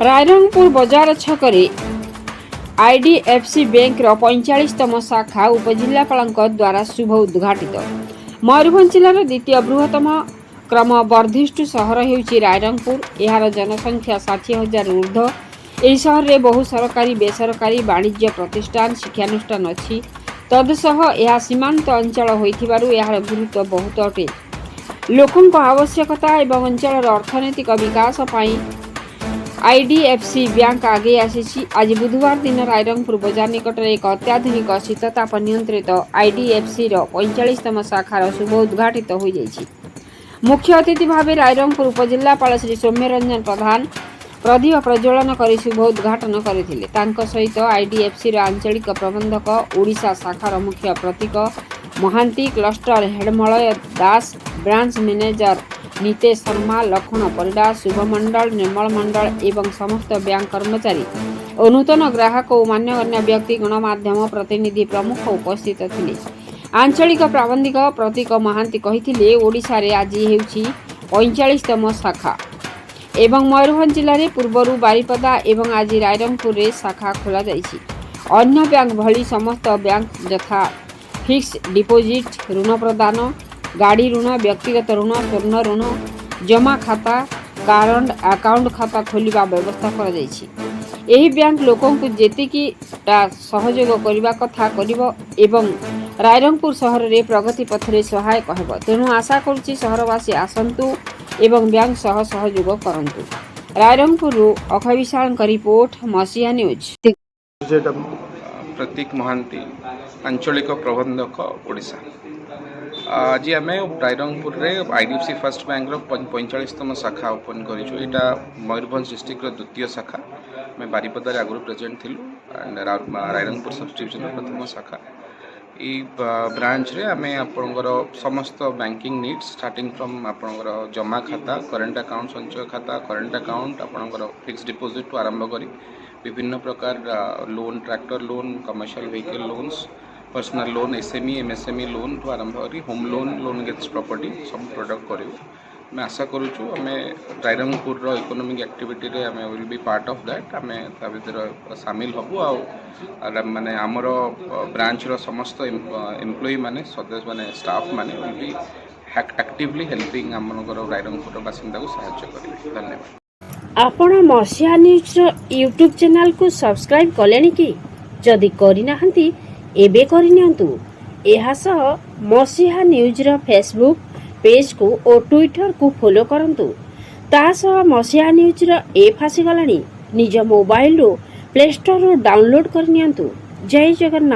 रायरंगपुर बजार छकरे IDFC bank 45तम शाखा उपजिल्लापाल द्वारा शुभ उद्घाटित। मयूरभंज जिलार द्वितीय बृहत्तम क्रमवर्धिष्ठु सहर हेउछि रायरंगपुर। एहार जनसंख्या 60,000 ऊर्ध्व। एही सहर रे बहु सरकारी बेसरकारी वाणिज्य प्रतिष्ठान शिक्षानुष्ठान अछि। तदसह यह सीमांत अंचल होइथिबारु एहार गुरुत्व बहुत अटे। लोकंक आवश्यकता एवं अंचलर अर्थनैतिक विकास पई आईडीएफसी बैंक आगे आसी। आज बुधवार दिन रायरंगपुर बजार निकट एक अत्याधुनिक शीतताप नियंत्रित आईडीएफसी 45तम शाखार शुभ उद्घाटित हो जाइछि। मुख्य अतिथि भाव रायरंगपुर उपजिल्लापाल श्री सौम्य रंजन प्रधान प्रदीप प्रज्वलन कर शुभ उद्घाटन करथिले। तांको सहित आईडीएफसी आंचलिक प्रबंधक ओडिशा शाखार मुख्य प्रतीक महांती, क्लस्टर हेडमलय दास, ब्रांच मैनेजर नितेश शर्मा, लक्ष्मण परिडा, शुभ मंडल, निर्मल मंडल एवं समस्त बैंक कर्मचारी और नूतन ग्राहक और मान्यगण्य व्यक्ति गणमाध्यम प्रतिनिधि प्रमुख उपस्थित थिले। आंचलिक प्राबंधिक प्रतीक महांती कहिथिले ओडिशा रे आज हेउछि 45तम शाखा एवं मयूरभंज जिले में पूर्वर बारिपदा एवं आज रायरंगपुर रे शाखा खोला जाइछि। अन्य बैंक भली समस्त बैंक यथा फिक्स डिपोजिट, ऋण प्रदान, गाड़ी ऋण, व्यक्तिगत ऋण, स्वर्ण ऋण, जमा खाता, करंट अकाउंट खाता खोलिबा व्यवस्था करा जाइछि। एही बैंक लोकन को जेतिकी सहयोग करबा कथा करिवो एवं रायरंगपुर सहर रे प्रगति पथरे सहायक हेबो। तेणु आशा करूछि सहरवासी आसंतु एवं बैंक सह सहयोग करंतु। रायरंगपुर अक्षय विशाल का रिपोर्ट, मसीहा न्यूज। प्रतीक महांती, आंचलिक प्रबंधक ओडिशा। आज आम रायरंगपुर रे आईडीएफसी फर्स्ट बैंक 45तम शाखा ओपन करूँ। यहाँ मयूरभंज डिस्ट्रिक्ट द्वितीय शाखा। मैं बारिपदार आगुरी प्रेजेंट थिलु एंड रायरंगपुर सबडिविजन प्रथम शाखा। ई ब्रांच रे आमे आपनकर समस्त बैंकिंग नीड्स स्टार्टिंग फ्रॉम आपनकर जमा खाता, करंट अकाउंट, संचय खाता, करंट अकाउंट, आपनकर फिक्स डिपोजिट टू आरंभ करी विभिन्न प्रकार loan, tractor loan, commercial vehicle loans, personal loan, SME MSME loan टू आरंभ करी home loan, loan against property सब प्रोडक्ट करू। मैं आशा करूँ आम रायरंगपुर इकोनॉमिक एक्टिविटी रे आम will be part of that. आम भर सामिल हबू आ माने आमर ब्रांच रो समस्त एम्प्लॉई माने सदस्य माने स्टाफ माने will be actively helping Amonkar Rairangpur बासिंदा को सहायता करेंगे। धन्यवाद। आपण मसीहा न्यूज यूट्यूब चैनल को सब्सक्राइब कलेनी कि? जदि करिना हंती एबे करिनियंतु। एहा सह मसीहा न्यूज रो फेसबुक पेज को और ट्विटर को फॉलो करंतु। ता सह मसीहा न्यूज रो ऐप आसी गलानी। निज मोबाइल रो प्ले स्टोर रो डाउनलोड करनियंतु। जय जगन्नाथ।